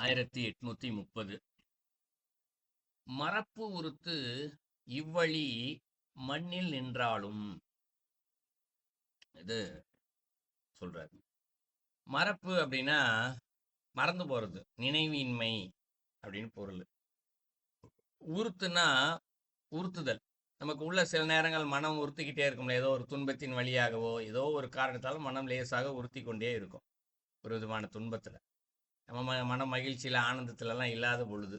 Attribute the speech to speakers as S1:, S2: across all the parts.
S1: 1830. மரப்பு உறுத்து இவ்வழி மண்ணில் நின்றாலும் இது சொல்றாரு. மரப்பு அப்படின்னா மறந்து போறது, நினைவின்மை அப்படின்னு பொருள். உறுத்துனா உறுத்துதல். நமக்கு உள்ள சில நேரங்கள் மனம் உறுத்திக்கிட்டே இருக்கும்ல, ஏதோ ஒரு துன்பத்தின் வழியாகவோ ஏதோ ஒரு காரணத்தால் மனம் லேசாக உறுத்தி கொண்டே இருக்கும். ஒரு விதமான துன்பத்துல நம்ம மன மகிழ்ச்சியில ஆனந்தத்துலலாம் இல்லாத பொழுது,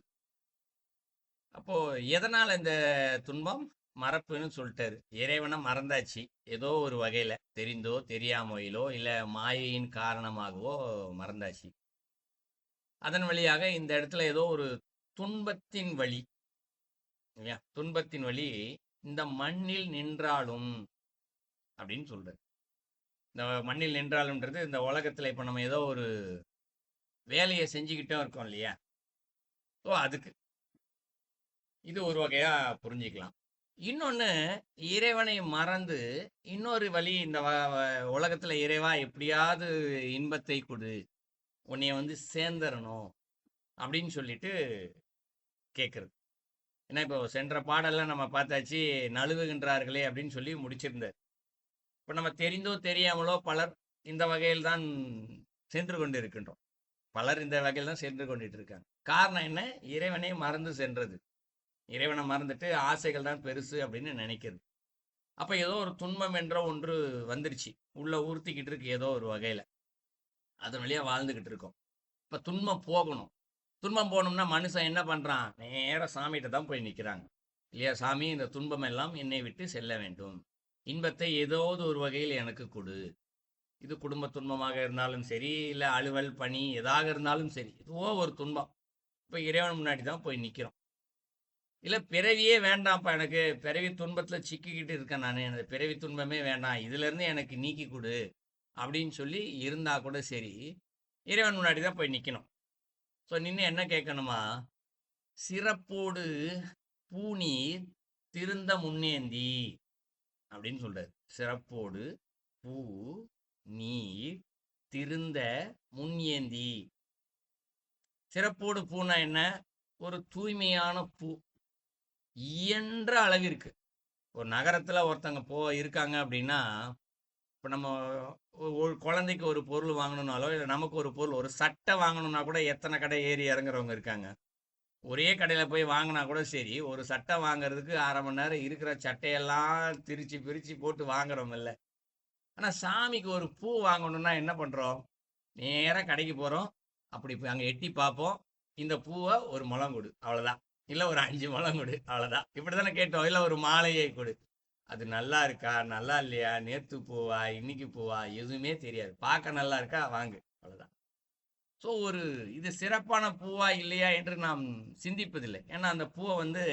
S1: அப்போ எதனால இந்த துன்பம்? மறப்புன்னு சொல்லிட்டாரு. இறைவனை மறந்தாச்சு. ஏதோ ஒரு வகையில தெரிந்தோ தெரியாமையிலோ இல்ல மாயையின் காரணமாகவோ மறந்தாச்சு. அதன் வழியாக இந்த இடத்துல ஏதோ ஒரு துன்பத்தின் வழி, இல்லையா? துன்பத்தின் வழி இந்த மண்ணில் நின்றாலும் அப்படின்னு சொல்றாரு. இந்த மண்ணில் நின்றாலும்ன்றது இந்த உலகத்துல இப்ப நம்ம ஏதோ ஒரு வேலையை செஞ்சுக்கிட்டே இருக்கோம் இல்லையா? ஸோ அதுக்கு இது ஒரு வகையா புரிஞ்சுக்கலாம். இன்னொன்னு, இறைவனை மறந்து இன்னொரு வழி இந்த உலகத்துல இறைவா எப்படியாவது இன்பத்தை கொடு, உன்னைய சேர்ந்துடணும் அப்படின்னு சொல்லிட்டு கேட்கறது. ஏன்னா இப்போ சென்ற பாடல்ல நம்ம பார்த்தாச்சு, நழுவுகின்றார்களே அப்படின்னு சொல்லி முடிச்சிருந்தார். இப்போ நம்ம தெரிந்தோ தெரியாமலோ பலர் இந்த வகையில் தான் சென்று கொண்டு இருக்கின்றோம். பலர் இந்த வகையில் தான் சென்று கொண்டுட்டு இருக்காங்க. காரணம் என்ன? இறைவனை மறந்து சென்றது. இறைவனை மறந்துட்டு ஆசைகள் தான் பெருசு அப்படின்னு நினைக்கிறது. அப்ப ஏதோ ஒரு துன்பம் என்ற ஒன்று வந்துருச்சு, உள்ள உறுத்திக்கிட்டு இருக்கு ஏதோ ஒரு வகையில. அதன் வழியா வாழ்ந்துகிட்டு இருக்கோம். இப்ப துன்பம் போகணும். துன்பம் போகணும்னா மனுஷன் என்ன பண்றான்? நேர சாமிகிட்ட தான் போய் நிக்கிறாங்க, இல்லையா? சாமி, இந்த துன்பம் எல்லாம் என்னை விட்டு செல்ல வேண்டும், இன்பத்தை ஏதாவது ஒரு வகையில் எனக்கு கொடு. இது குடும்ப துன்பமாக இருந்தாலும் சரி, இல்ல அலுவல் பணி எதாக இருந்தாலும் சரி, இதுவோ ஒரு துன்பம். இப்ப இறைவன் முன்னாடி தான் போய் நிக்கிறோம். இல்ல பிறவியே வேண்டாம்ப்பா, எனக்கு பிறவி துன்பத்துல சிக்கிக்கிட்டு இருக்கேன் நான், எனக்கு பிறவி துன்பமே வேண்டாம், இதுல இருந்து எனக்கு நீக்கி கொடு அப்படின்னு சொல்லி இருந்தா கூட சரி, இறைவன் முன்னாடி தான் போய் நிக்கணும். ஸோ நின்று என்ன கேட்கணுமா? சிறப்போடு பூநீர் திருந்த முன்னேந்தி அப்படின்னு சொல்றாரு. சிறப்போடு பூ நீர் திருந்த முன்னேந்தி. சிறப்போடு பூனா என்ன? ஒரு தூய்மையான பூ. இயன்ற அளவிற்கு ஒரு நகரத்துல ஒருத்தங்க இருக்காங்க அப்படின்னா, இப்போ நம்ம ஒரு குழந்தைக்கு ஒரு பொருள் வாங்கணும்னாலோ இல்லை நமக்கு ஒரு பொருள், ஒரு சட்டை வாங்கணும்னா கூட எத்தனை கடை ஏறி இறங்குறவங்க இருக்காங்க. ஒரே கடையில் போய் வாங்கினா கூட சரி, ஒரு சட்டை வாங்குறதுக்கு 1/2 மணி நேரம் இருக்கிற சட்டையெல்லாம் திரிச்சு பிரிச்சு போட்டு வாங்குறோம் இல்லை. ஆனால் சாமிக்கு ஒரு பூ வாங்கணும்னா என்ன பண்ணுறோம்? நேராக கடைக்கு போகிறோம், அப்படி அங்கே எட்டி பார்ப்போம், இந்த பூவை ஒரு முழம் கொடு, அவ்வளோதான். இல்லை ஒரு 5 முழம் கொடு, அவ்வளோதான். இப்படி தானே கேட்டோம். இல்லை ஒரு மாலையை கொடு. அது நல்லா இருக்கா நல்லா இல்லையா, நேத்து பூவா இன்னைக்கு பூவா எதுவுமே தெரியாது. பார்க்க நல்லா இருக்கா, வாங்கு, அவ்வளவுதான். ஸோ ஒரு இது சிறப்பான பூவா இல்லையா என்று நாம் சிந்திப்பதில்லை. ஏன்னா அந்த பூவை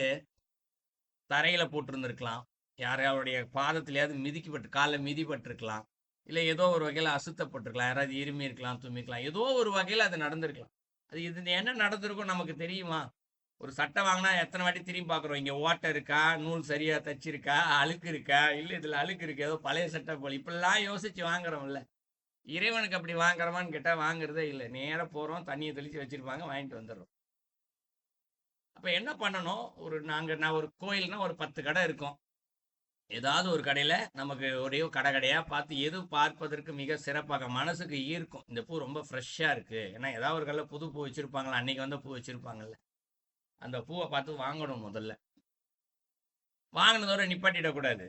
S1: தரையில போட்டிருந்திருக்கலாம், யாரையாவுடைய பாதத்திலேயாவது மிதிக்கப்பட்டு காலில் மிதிப்பட்டிருக்கலாம், இல்லை ஏதோ ஒரு வகையில் அசுத்தப்பட்டிருக்கலாம், யாராவது இருமி இருக்கலாம், தும்மிக்கலாம், ஏதோ ஒரு வகையில் அது நடந்திருக்கலாம். அது இது என்ன நடந்திருக்கும் நமக்கு தெரியுமா? ஒரு சட்டை வாங்கினா எத்தனை வாட்டி திரும்பி பார்க்குறோம், இங்கே ஓட்டை இருக்கா, நூல் சரியாக தச்சிருக்கா, அழுக்கு இருக்கா, இல்லை இதில் அழுக்கு இருக்கு, ஏதோ பழைய சட்டை போல், இப்படிலாம் யோசிச்சு வாங்குறோம்ல. இறைவனுக்கு அப்படி வாங்குறோமான்னு கேட்டால் வாங்குறதே இல்லை. நேராக போகிறோம், தண்ணியை தெளித்து வச்சிருப்பாங்க, வாங்கிட்டு வந்துடுறோம். அப்போ என்ன பண்ணணும்? நான் ஒரு கோயில்னா ஒரு 10 கடை இருக்கும். ஏதாவது ஒரு கடையில் நமக்கு ஒரே கடையாக பார்த்து எது பார்ப்பதற்கு மிக சிறப்பாக மனசுக்கு ஈர்க்கும், இந்த பூ ரொம்ப ஃப்ரெஷ்ஷாக இருக்குது, ஏன்னா ஏதாவது ஒரு கடையில் புது பூ வச்சுருப்பாங்களா, அன்னைக்கு பூ வச்சுருப்பாங்கல்ல, அந்த பூவை பார்த்து வாங்கணும். முதல்ல வாங்கினதோட நிப்பாட்டிடக்கூடாது.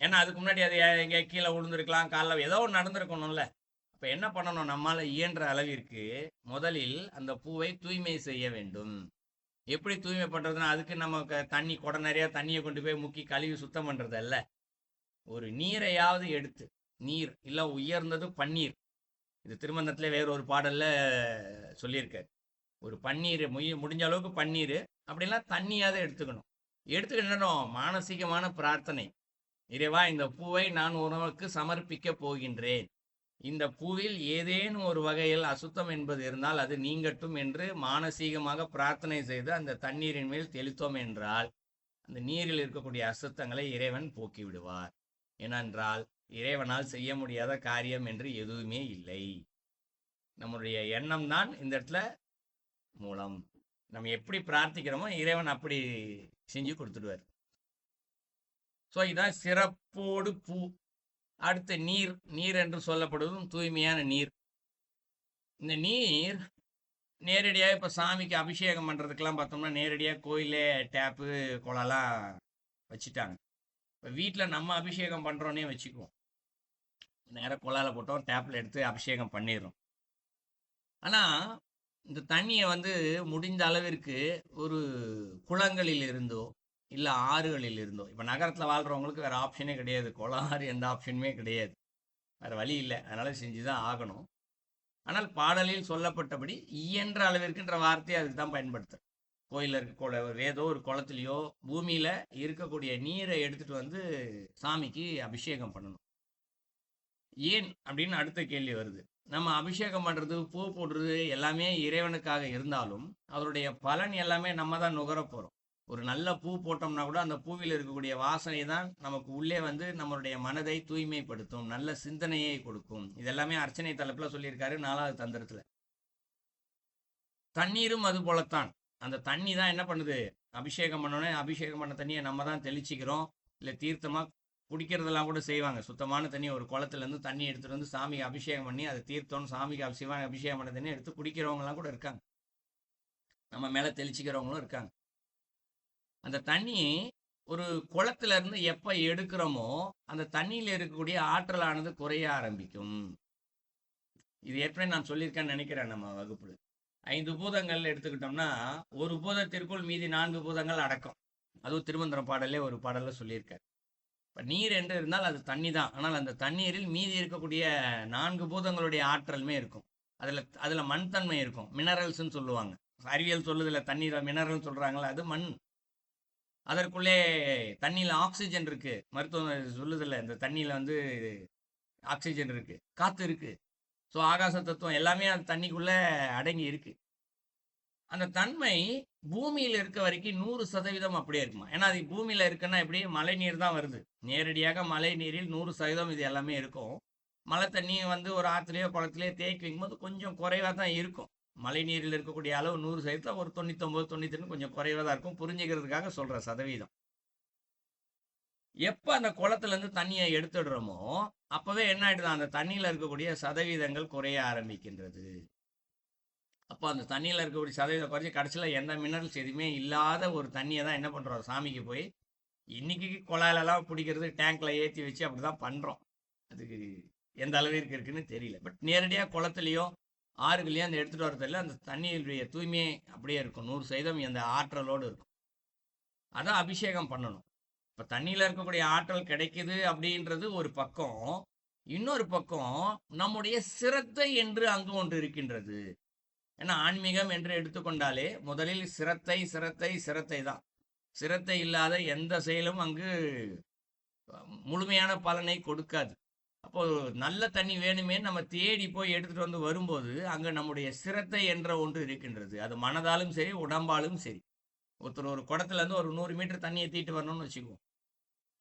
S1: ஏன்னா அதுக்கு முன்னாடி அது எங்கேயா கீழே விழுந்திருக்கலாம், காலில் ஏதோ ஒன்று நடந்திருக்கணும்ல. அப்போ என்ன பண்ணணும்? நம்மால் இயன்ற அளவிற்கு முதலில் அந்த பூவை தூய்மை செய்ய வேண்டும். எப்படி தூய்மை பண்ணுறதுன்னா, அதுக்கு நம்ம தண்ணி குடம் நிறையா தண்ணியை கொண்டு போய் முக்கி கழுவி சுத்தம் பண்ணுறது அல்ல. ஒரு நீரையாவது எடுத்து, நீர் இல்லை உயர்ந்தது பன்னீர், இது திருமந்தத்தில் வேற ஒரு பாடல்ல சொல்லியிருக்காரு. ஒரு பன்னீர் முடிஞ்ச அளவுக்கு பன்னீர், அப்படிலாம் தண்ணியாவது எடுத்துக்கணும். எடுத்துக்கணும் மானசீகமான பிரார்த்தனை. இறைவா, இந்த பூவை நான் உனக்கு சமர்ப்பிக்க போகின்றேன், இந்த பூவில் ஏதேனும் ஒரு வகையில் அசுத்தம் என்பது இருந்தால் அது நீங்கட்டும் என்று மானசீகமாக பிரார்த்தனை செய்து அந்த தண்ணீரின் மேல் தெளித்தோம் என்றால் அந்த நீரில் இருக்கக்கூடிய அசுத்தங்களை இறைவன் போக்கி விடுவார். ஏனென்றால் இறைவனால் செய்ய முடியாத காரியம் என்று எதுவுமே இல்லை. நம்முடைய எண்ணம் தான் இந்த இடத்துல மூலம். நம்ம எப்படி பிரார்த்திக்கிறோமோ இறைவன் அப்படி செஞ்சு கொடுத்துடுவார். ஸோ இதான் சிறப்போடு பூ. அடுத்து நீர். நீர் என்று சொல்லப்படுவதும் தூய்மையான நீர். இந்த நீர் நேரடியாக இப்போ சாமிக்கு அபிஷேகம் பண்ணுறதுக்கெல்லாம் பார்த்தோம்னா நேரடியாக கோயிலே டேப்பு குளம்லாம் வச்சுட்டாங்க. இப்போ வீட்டில் நம்ம அபிஷேகம் பண்ணுறோன்னே வச்சுக்குவோம். நேராக குழாயில் போட்டோம், டேப்பில் எடுத்து அபிஷேகம் பண்ணிடுறோம். ஆனால் இந்த தண்ணியை முடிந்த அளவிற்கு ஒரு குளங்களில் இருந்தோ இல்லை ஆறுகளில் இருந்தோ, இப்போ நகரத்தில் வாழ்கிறவங்களுக்கு வேறு ஆப்ஷனே கிடையாது, குளம் ஆறு எந்த ஆப்ஷனுமே கிடையாது, வேறு வழி இல்லை, அதனால் செஞ்சு தான் ஆகணும். ஆனால் பாடலில் சொல்லப்பட்டபடி இயன்ற அளவிற்குன்ற வார்த்தையை அதுக்கு தான் பயன்படுத்துகிறேன். கோயிலில் இருக்க ஏதோ ஒரு குளத்துலையோ பூமியில் இருக்கக்கூடிய நீரை எடுத்துகிட்டு சாமிக்கு அபிஷேகம் பண்ணணும். ஏன் அப்படின்னு அடுத்த கேள்வி வருது. நம்ம அபிஷேகம் பண்ணுறது, பூ போடுறது எல்லாமே இறைவனுக்காக இருந்தாலும் அதனுடைய பலன் எல்லாமே நம்ம தான் நுகர போகிறோம். ஒரு நல்ல பூ போட்டோம்னா கூட அந்த பூவில் இருக்கக்கூடிய வாசனை தான் நமக்கு உள்ளே நம்மளுடைய மனதை தூய்மைப்படுத்தும், நல்ல சிந்தனையை கொடுக்கும். இதெல்லாமே அர்ச்சனை தலைப்பில் சொல்லியிருக்காரு 4வது தந்திரத்தில். தண்ணீரும் அது போலத்தான். அந்த தண்ணி தான் என்ன பண்ணுது, அபிஷேகம் பண்ணோன்னே அபிஷேகம் பண்ண தண்ணியை நம்ம தான் தெளிச்சிக்கிறோம். இல்லை தீர்த்தமாக குடிக்கிறதெல்லாம் கூட செய்வாங்க. சுத்தமான தண்ணி ஒரு குளத்துலேருந்து தண்ணி எடுத்துகிட்டு சாமிக்கு அபிஷேகம் பண்ணி அதை தீர்த்தம்னு சாமிக்கு சிவாங்க அபிஷேகம் பண்ண தண்ணி எடுத்து குடிக்கிறவங்கலாம் கூட இருக்காங்க. நம்ம மேலே தெளிச்சிக்கிறவங்களும் இருக்காங்க. அந்த தண்ணி ஒரு குளத்துலேருந்து எப்போ எடுக்கிறோமோ அந்த தண்ணியில் இருக்கக்கூடிய ஆற்றலானது குறைய ஆரம்பிக்கும். இது ஏற்கனவே நான் சொல்லியிருக்கேன்னு நினைக்கிறேன் நம்ம வகுப்புல. 5 பூதங்கள் எடுத்துக்கிட்டோம்னா ஒரு பூதத்திற்குள் மீதி 4 பூதங்கள் அடக்கம். அதுவும் திருமந்திரம் பாடலே ஒரு பாடலில் சொல்லியிருக்காரு. இப்போ நீர் என்று இருந்தால் அது தண்ணி தான். ஆனால் அந்த தண்ணீரில் மீதி இருக்கக்கூடிய 4 பூதங்களுடைய ஆற்றலுமே இருக்கும். அதில் மண் தன்மை இருக்கும், மினரல்ஸ்ன்னு சொல்லுவாங்க. அறிவியல் சொல்லுதில்ல, தண்ணீர் மினரல்னு சொல்கிறாங்களா, அது மண். அதற்குள்ளே தண்ணியில் ஆக்சிஜன் இருக்கு, மருத்துவம் சொல்லுதில்ல, இந்த தண்ணியில் ஆக்சிஜன் இருக்கு, காற்று இருக்கு. ஸோ ஆகாச தத்துவம் எல்லாமே அந்த தண்ணிக்குள்ளே அடங்கி இருக்கு. அந்த தன்மை பூமியில் இருக்க வரைக்கும் 100% அப்படியே இருக்குமா? ஏன்னா அது பூமியில் இருக்குன்னா எப்படி, மழை நீர் தான் வருது, நேரடியாக மழை நீரில் 100% இது எல்லாமே இருக்கும். மழை தண்ணி ஒரு ஆற்றுலையோ குளத்துலையோ தேக்கி வைக்கும்போது கொஞ்சம் குறைவாக தான் இருக்கும். மழை நீரில் இருக்கக்கூடிய அளவு 100%, ஒரு 99 92 கொஞ்சம் குறைவாக தான் இருக்கும். புரிஞ்சுக்கிறதுக்காக சொல்கிற சதவீதம். எப்போ அந்த குளத்துலேருந்து தண்ணியை எடுத்துடுறோமோ அப்போவே என்ன ஆகிடுது, அந்த தண்ணியில் இருக்கக்கூடிய சதவீதங்கள் குறைய ஆரம்பிக்கின்றது. அப்போ அந்த தண்ணியில் இருக்கக்கூடிய சதவீதம் குறைச்சி கடைசியில் எந்த மினரல்ஸ் எதுவுமே இல்லாத ஒரு தண்ணியை தான் என்ன பண்ணுறோம், சாமிக்கு போய் இன்னைக்கு குழாயிலலாம் பிடிக்கிறது, டேங்க்கில் ஏற்றி வச்சு அப்படி தான் பண்ணுறோம். அதுக்கு எந்த அளவிற்கு இருக்குன்னு தெரியல. பட் நேரடியாக குளத்துலையோ ஆறுகளையும் அந்த எடுத்துகிட்டு வரதில்ல, அந்த தண்ணியுடைய தூய்மை அப்படியே இருக்கும், 100% அந்த ஆற்றலோடு இருக்கும். அதான் அபிஷேகம் பண்ணணும். இப்போ தண்ணியில் இருக்கக்கூடிய ஆற்றல் கிடைக்குது அப்படின்றது ஒரு பக்கம். இன்னொரு பக்கம் நம்முடைய சிரத்தை என்று அங்கு ஒன்று இருக்கின்றது. ஏன்னா ஆன்மீகம் என்று எடுத்துக்கொண்டாலே முதலில் சிரத்தை சிரத்தை சிரத்தை தான். சிரத்தை இல்லாத எந்த செயலும் அங்கு முழுமையான பலனை கொடுக்காது. அப்போ நல்ல தண்ணி வேணுமே நம்ம தேடி போய் எடுத்துட்டு வரும்போது அங்க நம்முடைய சிரத்தை என்ற ஒன்று இருக்கின்றது. அது மனதாலும் சரி உடம்பாலும் சரி. ஒருத்தர் ஒரு குடத்துல இருந்து ஒரு 100 மீட்டர் தண்ணியை தீட்டு வரணும்னு வச்சுக்குவோம்.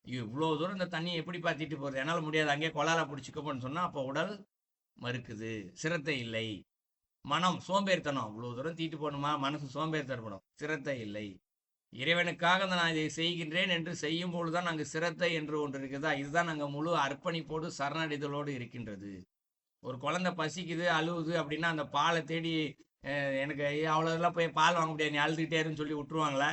S1: இவ்வளோ தூரம் இந்த தண்ணியை எப்படி தீட்டு போகிறது, என்னால் முடியாது, அங்கேயே கொலால பிடிச்சிக்கப்போன்னு சொன்னால் அப்போ உடல் மறுக்குது, சிரத்தை இல்லை. மனம் சோம்பேறித்தனம், அவ்வளோ தூரம் தீட்டு போகணுமா, மனசு சோம்பேறித்தனப்படும், சிரத்தை இல்லை. இறைவனுக்காக நான் இதை செய்கின்றேன் என்று செய்யும் பொழுதுதான் அங்கு சிரத்தை என்று ஒன்று இருக்குதா. இதுதான் நாங்கள் முழு அர்ப்பணிப்போடு சரணடைதலோடு இருக்கின்றது. ஒரு குழந்தை பசிக்குது அழுவுது அப்படின்னா அந்த பாலை தேடி எனக்கு அவ்வளோதெல்லாம் போய் பால் வாங்க முடியாது, நீ அழுதுகிட்டே இருன்னு சொல்லி விட்டுருவாங்களா?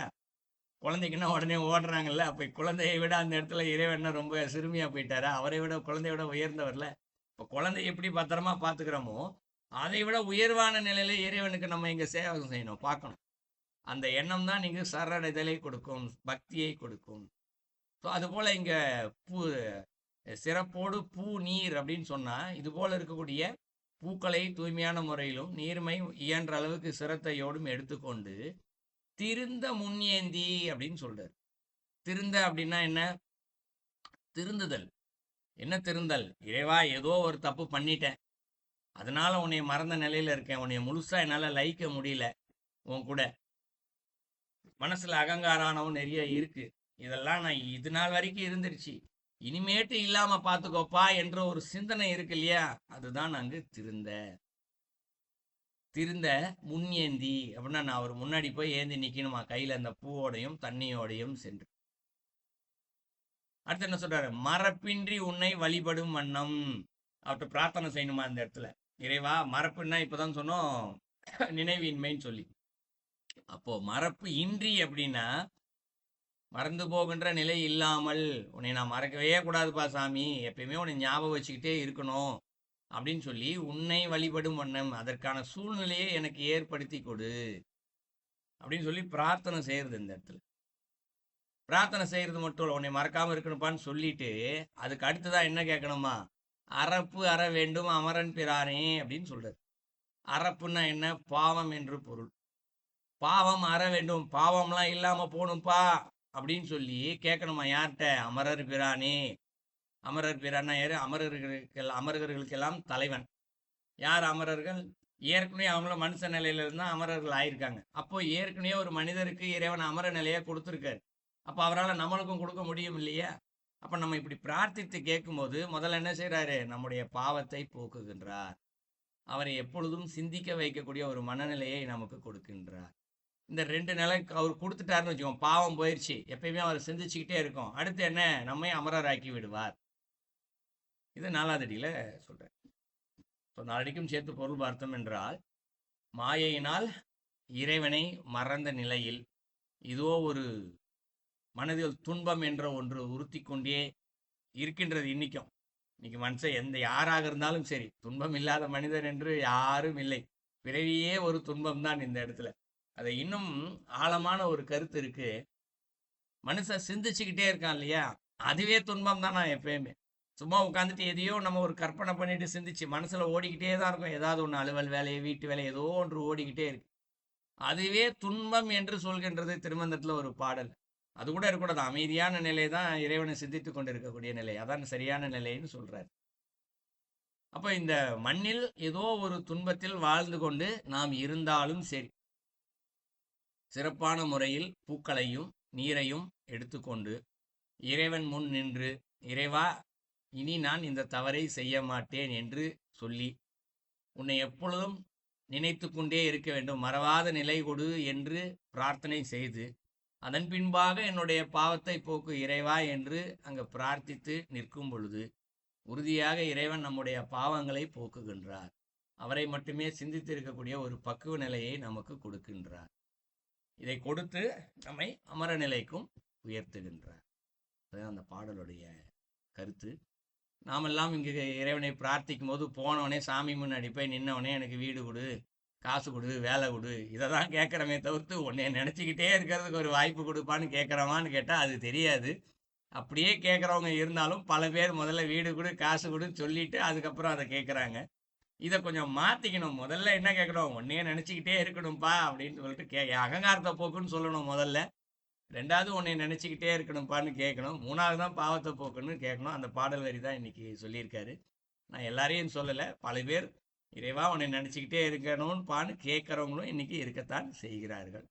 S1: குழந்தைக்குன்னா உடனே ஓடுறாங்கல்ல. அப்போ குழந்தையை விட அந்த இடத்துல இறைவன் ரொம்ப சிறுமியாக போயிட்டாரா? அவரை விட குழந்தைய விட உயர்ந்தவர்ல. இப்போ குழந்தைய எப்படி பத்திரமா பார்த்துக்கிறோமோ அதை விட உயர்வான நிலையில இறைவனுக்கு நம்ம இங்கே சேவை செய்யணும், பார்க்கணும். அந்த எண்ணம் தான் இங்கு சரணடைதலை கொடுக்கும், பக்தியை கொடுக்கும். ஸோ அதுபோல் இங்கே பூ சிறப்போடு பூ நீர் அப்படின்னு சொன்னால் இது போல் இருக்கக்கூடிய பூக்களை தூய்மையான முறையிலும் நீர்மை இயன்ற அளவுக்கு சிரத்தையோடும் எடுத்துக்கொண்டு திருந்த முன்ஏந்தி அப்படின்னு சொல்றாரு. திருந்த அப்படின்னா என்ன? திருந்துதல். என்ன திருந்தல்? இறைவா ஏதோ ஒரு தப்பு பண்ணிட்டேன், அதனால உன்னை மறந்த நிலையில இருக்கேன், உன்னை முழுசா என்னால் லயிக்க முடியல, உன் கூட மனசுல அகங்காரானவும் நிறைய இருக்கு, இதெல்லாம் நான் இது நாள் வரைக்கும் இருந்துருச்சு, இனிமேட்டு இல்லாம பார்த்துக்கோப்பா என்ற ஒரு சிந்தனை இருக்கு இல்லையா, அதுதான் அங்கு திருந்த. திருந்த முன் ஏந்தி அப்படின்னா நான் அவர் முன்னாடி போய் ஏந்தி நிக்கணுமா கையில அந்த பூவோடையும் தண்ணியோடையும் சென்று. அடுத்து என்ன சொல்றாரு? மரப்பின்றி உன்னை வழிபடும் வண்ணம். அவர்கிட்ட பிரார்த்தனை செய்யணுமா இந்த இடத்துல. இறைவா, மரப்புன்னா இப்பதான் சொன்னோம் நினைவின்மைன்னு சொல்லி. அப்போ மறப்பு இன்றி அப்படின்னா மறந்து போகின்ற நிலை இல்லாமல், உன்னை நான் மறக்கவே கூடாதுப்பா சாமி, எப்பயுமே உன்னை ஞாபகம் வச்சுக்கிட்டே இருக்கணும் அப்படின்னு சொல்லி உன்னை வழிபடும் வண்ணம் அதற்கான சூழ்நிலையை எனக்கு ஏற்படுத்தி கொடு அப்படின்னு சொல்லி பிரார்த்தனை செய்யறது. இந்த இடத்துல பிரார்த்தனை செய்யறது மட்டும் இல்லை, உன்னை மறக்காம இருக்கணும்ப்பான்னு சொல்லிட்டு அதுக்கு அடுத்ததான் என்ன கேட்கணுமா? அறப்பு அற வேண்டும் அமரன் பிரானே அப்படின்னு சொல்றாரு. அறப்புன்னா என்ன? பாவம் என்று பொருள். பாவம் அற வேண்டும், பாவம்லாம் இல்லாம போகணும்ப்பா அப்படின்னு சொல்லி கேட்கணுமா? யார்கிட்ட? அமரர் பிரானே. அமரர் பிரானா யாரு? அமரர்களுக்கெல்லாம் தலைவன். யார் அமரர்கள்? ஏற்கனவே அவங்களும் மனுஷ நிலையில இருந்தா அமரர்கள் ஆயிருக்காங்க. அப்போ ஏற்கனவே ஒரு மனிதருக்கு இறைவன் அமர நிலையை கொடுத்துருக்காரு. அப்போ அவரால் நம்மளுக்கும் கொடுக்க முடியும் இல்லையா? அப்ப நம்ம இப்படி பிரார்த்தித்து கேட்கும்போது முதல்ல என்ன செய்யறாரு? நம்முடைய பாவத்தை போக்குகின்றார். அவரை எப்பொழுதும் சிந்திக்க வைக்கக்கூடிய ஒரு மனநிலையை நமக்கு கொடுக்கின்றார். இந்த 2 நிலை அவர் கொடுத்துட்டாருன்னு வச்சுக்கோங்க, பாவம் போயிடுச்சு, எப்பயுமே அவர் சிந்திச்சுக்கிட்டே இருக்கும். அடுத்து என்ன? நம்மை அமரராக்கி விடுவார். இது 4வது அடியில சொல்றேன். 4 அடிக்கும் சேர்த்து பொருள் பார்த்தோம் என்றால், மாயையினால் இறைவனை மறந்த நிலையில் இதோ ஒரு மனதில் துன்பம் என்ற ஒன்று உறுத்தி கொண்டே இருக்கின்றது. இன்னைக்கு மனுஷன் யாராக இருந்தாலும் சரி, துன்பம் இல்லாத மனிதர் என்று யாரும் இல்லை. பிறவியே ஒரு துன்பம் தான் இந்த இடத்துல. அதை இன்னும் ஆழமான ஒரு கருத்து இருக்கு. மனுஷன் சிந்திச்சுக்கிட்டே இருக்கான் இல்லையா, அதுவே துன்பம் தான். நான் எப்பயுமே சும்மா உட்காந்துட்டு எதையோ நம்ம ஒரு கற்பனை பண்ணிட்டு சிந்திச்சு மனசுல ஓடிக்கிட்டே தான் இருக்கும். ஏதாவது ஒன்று அலுவல் வேலையை, வீட்டு வேலை, ஏதோ ஒன்று ஓடிக்கிட்டே இருக்கு. அதுவே துன்பம் என்று சொல்கின்றது திருமந்திரத்துல ஒரு பாடல். அது கூட இருக்கக்கூடாது. அமைதியான நிலை தான் இறைவனை சிந்தித்து கொண்டு இருக்கக்கூடிய நிலை, அதான் சரியான நிலைன்னு சொல்றாரு. அப்ப இந்த மண்ணில் ஏதோ ஒரு துன்பத்தில் வாழ்ந்து கொண்டு நாம் இருந்தாலும் சரி, சிறப்பான முறையில் பூக்களையும் நீரையும் எடுத்துக்கொண்டு இறைவன் முன் நின்று, இறைவா, இனி நான் இந்த தவறை செய்ய மாட்டேன் என்று சொல்லி உன்னை எப்பொழுதும் நினைத்து கொண்டே இருக்க வேண்டும், மறவாத நிலை கொடு என்று பிரார்த்தனை செய்து அதன் பின்பாக என்னுடைய பாவத்தை போக்கு இறைவா என்று அங்கு பிரார்த்தித்து நிற்கும் பொழுது உறுதியாக இறைவன் நம்முடைய பாவங்களை போக்குகின்றார். அவரை மட்டுமே சிந்தித்து இருக்கக்கூடிய ஒரு பக்குவ நிலையை நமக்கு கொடுக்கின்றார். இதை கொடுத்து நம்மை அமர நிலைக்கும் உயர்த்துகின்றார். அதுதான் அந்த பாடலுடைய கருத்து. நாமெல்லாம் இங்கு இறைவனை பிரார்த்திக்கும் போது போனவனே சாமி முன்னாடி போய் நின்னவனே எனக்கு வீடு கொடு, காசு கொடு, வேலை கொடு, இதை தான் கேட்குறமே தவிர்த்து உன்னை நினச்சிக்கிட்டே இருக்கிறதுக்கு ஒரு வாய்ப்பு கொடுப்பான்னு கேட்குறவான்னு கேட்டால் அது தெரியாது. அப்படியே கேட்குறவங்க இருந்தாலும் பல பேர் முதல்ல வீடு கொடு, காசு கொடுன்னு சொல்லிட்டு அதுக்கப்புறம் அதை கேட்குறாங்க. இதை கொஞ்சம் மாற்றிக்கணும். முதல்ல என்ன கேட்கணும்? உன்னையே நினச்சிக்கிட்டே இருக்கணும்ப்பா அப்படின்னு சொல்லிட்டு அகங்காரத்தை போக்குன்னு சொல்லணும் முதல்ல. 2வது உன்னை நினச்சிக்கிட்டே இருக்கணும்ப்பான்னு கேட்கணும். 3வது தான் பாவத்தை போக்குன்னு கேட்கணும். அந்த பாடல் வரி தான் இன்னைக்கு சொல்லியிருக்காரு. நான் எல்லாரையும் சொல்லலை, பல பேர் இறைவா உன்னை நினச்சிக்கிட்டே இருக்கணும்னு கேட்குறவங்களும் இன்னைக்கு இருக்கத்தான் செய்கிறார்கள்.